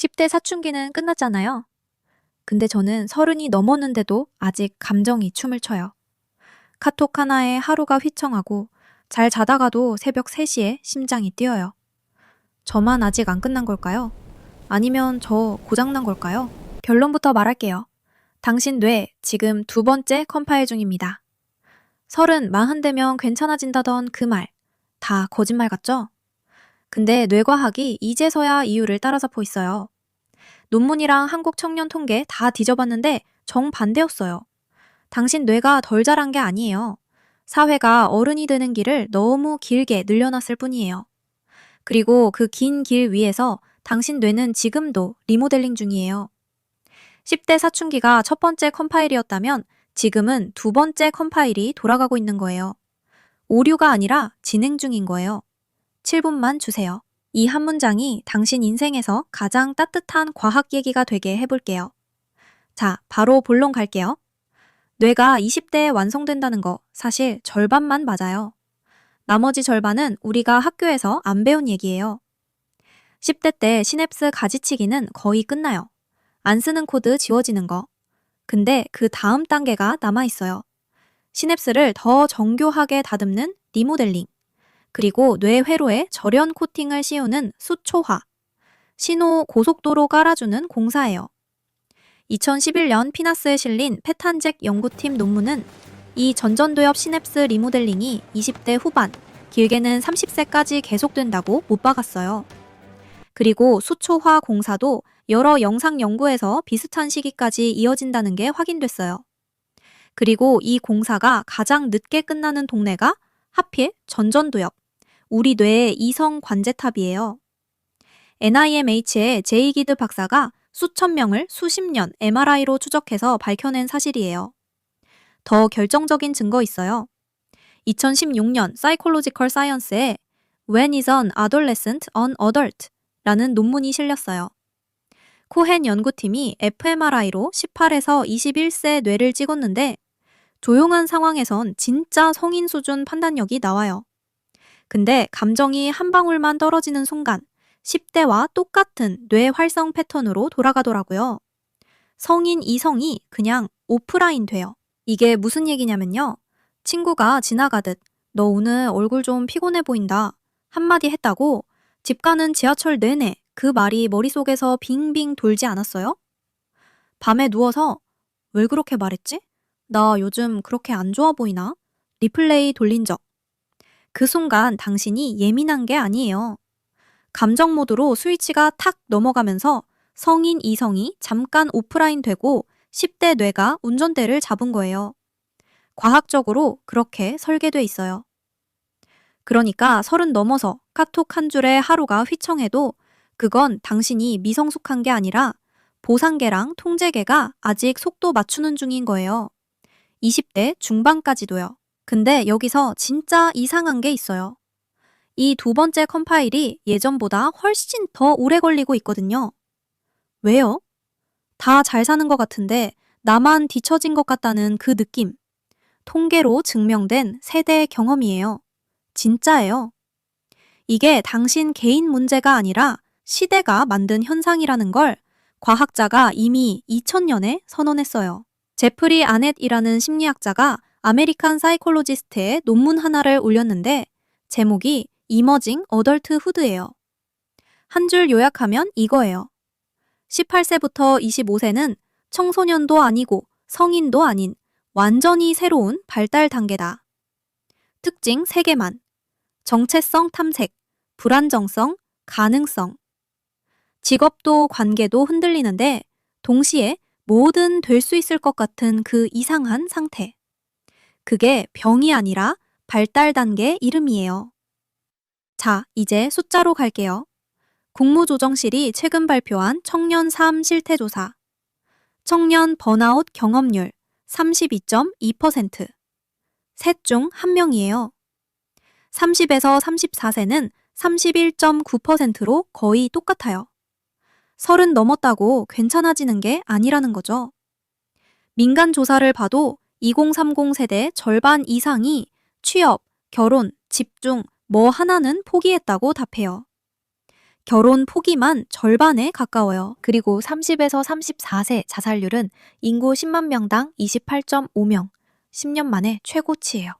10대 사춘기는 끝났잖아요. 근데 저는 30이 넘었는데도 아직 감정이 춤을 춰요. 카톡 하나에 하루가 휘청하고 잘 자다가도 새벽 3시에 심장이 뛰어요. 저만 아직 안 끝난 걸까요? 아니면 저 고장난 걸까요? 결론부터 말할게요. 당신 뇌 지금 2번째 컴파일 중입니다. 30 40대면 괜찮아진다던 그 말, 다 거짓말 같죠? 근데 뇌과학이 이제서야 이유를 따라잡고 있어요. 논문이랑 한국 청년 통계 다 뒤져봤는데 정반대였어요. 당신 뇌가 덜 자란 게 아니에요. 사회가 어른이 되는 길을 너무 길게 늘려놨을 뿐이에요. 그리고 그 긴 길 위에서 당신 뇌는 지금도 리모델링 중이에요. 10대 사춘기가 첫 번째 컴파일이었다면 지금은 2번째 컴파일이 돌아가고 있는 거예요. 오류가 아니라 진행 중인 거예요. 7분만 주세요. 이 한 문장이 당신 인생에서 가장 따뜻한 과학 얘기가 되게 해볼게요. 자, 바로 본론 갈게요. 뇌가 20대에 완성된다는 거 사실 절반만 맞아요. 나머지 절반은 우리가 학교에서 안 배운 얘기예요. 10대 때 시냅스 가지치기는 거의 끝나요. 안 쓰는 코드 지워지는 거. 근데 그 다음 단계가 남아있어요. 시냅스를 더 정교하게 다듬는 리모델링. 그리고 뇌 회로에 절연 코팅을 씌우는 수초화. 신호 고속도로 깔아주는 공사예요. 2011년 피나스에 실린 페탄잭 연구팀 논문은 이 전전두엽 시냅스 리모델링이 20대 후반, 길게는 30세까지 계속된다고 못 박았어요. 그리고 수초화 공사도 여러 영상 연구에서 비슷한 시기까지 이어진다는 게 확인됐어요. 그리고 이 공사가 가장 늦게 끝나는 동네가 하필 전전두엽, 우리 뇌의 이성 관제탑이에요. NIMH의 제이 기드 박사가 수천 명을 수십 년 MRI로 추적해서 밝혀낸 사실이에요. 더 결정적인 증거 있어요. 2016년 Psychological Science에 When is an adolescent an adult? 라는 논문이 실렸어요. 코헨 연구팀이 fMRI로 18에서 21세 뇌를 찍었는데 조용한 상황에선 진짜 성인 수준 판단력이 나와요. 근데 감정이 한 방울만 떨어지는 순간 10대와 똑같은 뇌 활성 패턴으로 돌아가더라고요. 성인 이성이 그냥 오프라인 돼요. 이게 무슨 얘기냐면요. 친구가 지나가듯 너 오늘 얼굴 좀 피곤해 보인다 한마디 했다고 집 가는 지하철 내내 그 말이 머릿속에서 빙빙 돌지 않았어요? 밤에 누워서 왜 그렇게 말했지? 나 요즘 그렇게 안 좋아 보이나? 리플레이 돌린 적. 그 순간 당신이 예민한 게 아니에요. 감정 모드로 스위치가 탁 넘어가면서 성인 이성이 잠깐 오프라인 되고 10대 뇌가 운전대를 잡은 거예요. 과학적으로 그렇게 설계돼 있어요. 그러니까 30 넘어서 카톡 한 줄에 하루가 휘청해도 그건 당신이 미성숙한 게 아니라 보상계랑 통제계가 아직 속도 맞추는 중인 거예요. 20대 중반까지도요. 근데 여기서 진짜 이상한 게 있어요. 이 2번째 컴파일이 예전보다 훨씬 더 오래 걸리고 있거든요. 왜요? 다 잘 사는 것 같은데 나만 뒤처진 것 같다는 그 느낌. 통계로 증명된 세대 경험이에요. 진짜예요. 이게 당신 개인 문제가 아니라 시대가 만든 현상이라는 걸 과학자가 이미 2000년에 선언했어요. 제프리 아넷이라는 심리학자가 아메리칸 사이콜로지스트에 논문 하나를 올렸는데 제목이 이머징 어덜트 후드예요. 한 줄 요약하면 이거예요. 18세부터 25세는 청소년도 아니고 성인도 아닌 완전히 새로운 발달 단계다. 특징 3개만. 정체성 탐색, 불안정성, 가능성. 직업도 관계도 흔들리는데 동시에 뭐든 될 수 있을 것 같은 그 이상한 상태. 그게 병이 아니라 발달 단계 이름이에요. 자, 이제 숫자로 갈게요. 국무조정실이 최근 발표한 청년 삶 실태조사. 청년 번아웃 경험률 32.2%. 셋 중 1명이에요. 30에서 34세는 31.9%로 거의 똑같아요. 30 넘었다고 괜찮아지는 게 아니라는 거죠. 민간 조사를 봐도 2030 세대 절반 이상이 취업, 결혼, 집중, 뭐 하나는 포기했다고 답해요. 결혼 포기만 절반에 가까워요. 그리고 30에서 34세 자살률은 인구 10만 명당 28.5명, 10년 만에 최고치예요.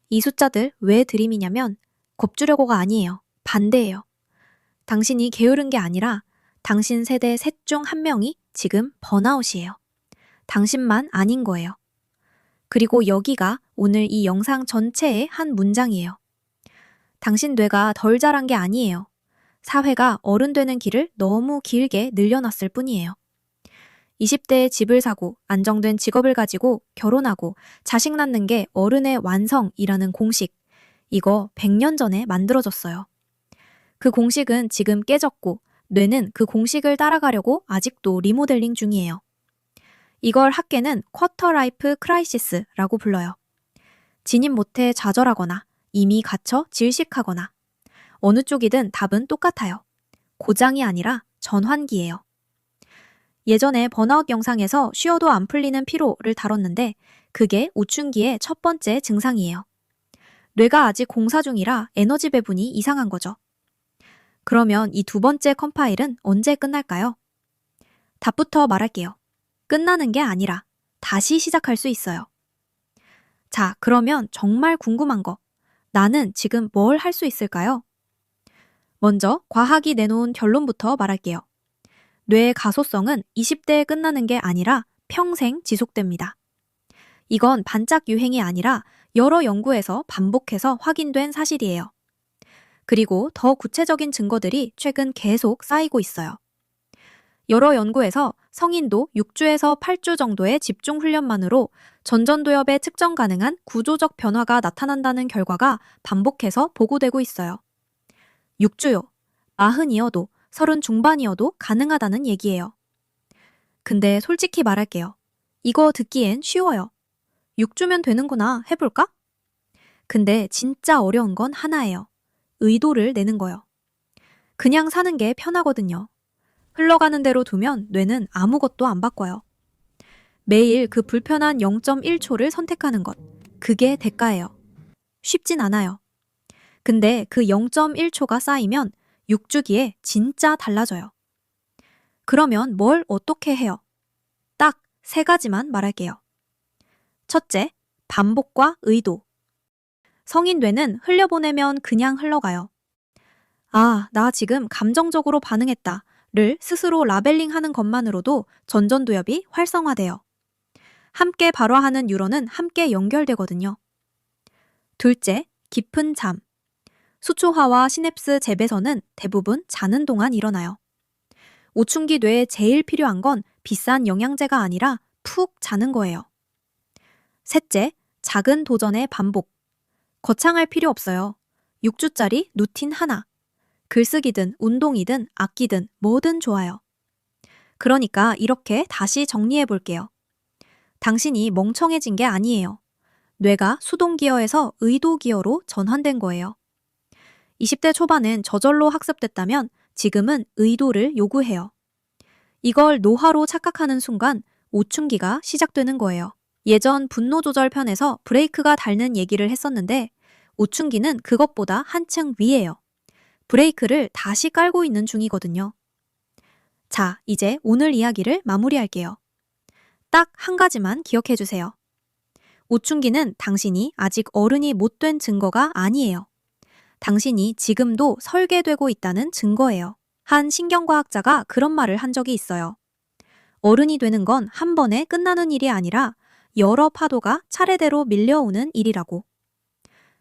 이 숫자들 왜 드림이냐면 겁주려고가 아니에요. 반대예요. 당신이 게으른 게 아니라 당신 세대 셋 중 한 명이 지금 번아웃이에요. 당신만 아닌 거예요. 그리고 여기가 오늘 이 영상 전체의 한 문장이에요. 당신 뇌가 덜 자란 게 아니에요. 사회가 어른 되는 길을 너무 길게 늘려놨을 뿐이에요. 20대에 집을 사고 안정된 직업을 가지고 결혼하고 자식 낳는 게 어른의 완성이라는 공식. 이거 100년 전에 만들어졌어요. 그 공식은 지금 깨졌고 뇌는 그 공식을 따라가려고 아직도 리모델링 중이에요. 이걸 학계는 쿼터 라이프 크라이시스라고 불러요. 진입 못해 좌절하거나 이미 갇혀 질식하거나 어느 쪽이든 답은 똑같아요. 고장이 아니라 전환기예요. 예전에 번아웃 영상에서 쉬어도 안 풀리는 피로를 다뤘는데 그게 우춘기의 첫 번째 증상이에요. 뇌가 아직 공사 중이라 에너지 배분이 이상한 거죠. 그러면 이 두 번째 컴파일은 언제 끝날까요? 답부터 말할게요. 끝나는 게 아니라 다시 시작할 수 있어요. 자, 그러면 정말 궁금한 거. 나는 지금 뭘 할 수 있을까요? 먼저 과학이 내놓은 결론부터 말할게요. 뇌의 가소성은 20대에 끝나는 게 아니라 평생 지속됩니다. 이건 반짝 유행이 아니라 여러 연구에서 반복해서 확인된 사실이에요. 그리고 더 구체적인 증거들이 최근 계속 쌓이고 있어요. 여러 연구에서 성인도 6주에서 8주 정도의 집중 훈련만으로 전전두엽에 측정 가능한 구조적 변화가 나타난다는 결과가 반복해서 보고되고 있어요. 6주요. 40이어도 30 중반이어도 가능하다는 얘기예요. 근데 솔직히 말할게요. 이거 듣기엔 쉬워요. 6주면 되는구나 해볼까? 근데 진짜 어려운 건 하나예요. 의도를 내는 거요. 그냥 사는 게 편하거든요. 흘러가는 대로 두면 뇌는 아무것도 안 바꿔요. 매일 그 불편한 0.1초를 선택하는 것. 그게 대가예요. 쉽진 않아요. 근데 그 0.1초가 쌓이면 6주기에 진짜 달라져요. 그러면 뭘 어떻게 해요? 딱 3가지만 말할게요. 첫째, 반복과 의도. 성인 뇌는 흘려보내면 그냥 흘러가요. 아, 나 지금 감정적으로 반응했다를 스스로 라벨링하는 것만으로도 전전두엽이 활성화돼요. 함께 발화하는 뉴런은 함께 연결되거든요. 둘째, 깊은 잠. 수초화와 시냅스 재배선은 대부분 자는 동안 일어나요. 오춘기 뇌에 제일 필요한 건 비싼 영양제가 아니라 푹 자는 거예요. 셋째, 작은 도전의 반복. 거창할 필요 없어요. 6주짜리 루틴 하나. 글쓰기든 운동이든 악기든 뭐든 좋아요. 그러니까 이렇게 다시 정리해 볼게요. 당신이 멍청해진 게 아니에요. 뇌가 수동 기어에서 의도 기어로 전환된 거예요. 20대 초반은 저절로 학습됐다면 지금은 의도를 요구해요. 이걸 노화로 착각하는 순간 오춘기가 시작되는 거예요. 예전 분노 조절 편에서 브레이크가 닳는 얘기를 했었는데 오춘기는 그것보다 한층 위예요. 브레이크를 다시 깔고 있는 중이거든요. 자, 이제 오늘 이야기를 마무리할게요. 딱 한 가지만 기억해 주세요. 오춘기는 당신이 아직 어른이 못 된 증거가 아니에요. 당신이 지금도 설계되고 있다는 증거예요. 한 신경과학자가 그런 말을 한 적이 있어요. 어른이 되는 건 한 번에 끝나는 일이 아니라 여러 파도가 차례대로 밀려오는 일이라고.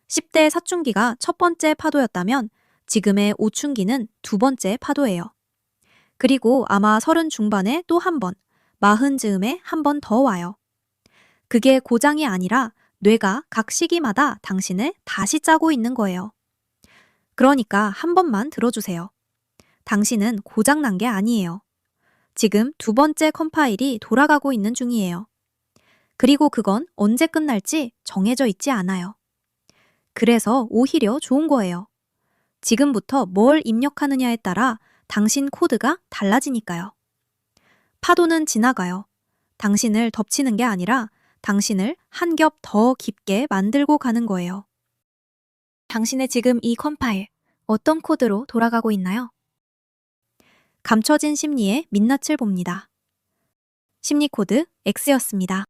10대 사춘기가 첫 번째 파도였다면 지금의 오춘기는 두 번째 파도예요. 그리고 아마 30 중반에 또 한 번, 40 즈음에 한 번 더 와요. 그게 고장이 아니라 뇌가 각 시기마다 당신을 다시 짜고 있는 거예요. 그러니까 한 번만 들어주세요. 당신은 고장난 게 아니에요. 지금 두 번째 컴파일이 돌아가고 있는 중이에요. 그리고 그건 언제 끝날지 정해져 있지 않아요. 그래서 오히려 좋은 거예요. 지금부터 뭘 입력하느냐에 따라 당신 코드가 달라지니까요. 파도는 지나가요. 당신을 덮치는 게 아니라 당신을 한 겹 더 깊게 만들고 가는 거예요. 당신의 지금 이 컴파일, 어떤 코드로 돌아가고 있나요? 감춰진 심리의 민낯을 봅니다. 심리 코드 X였습니다.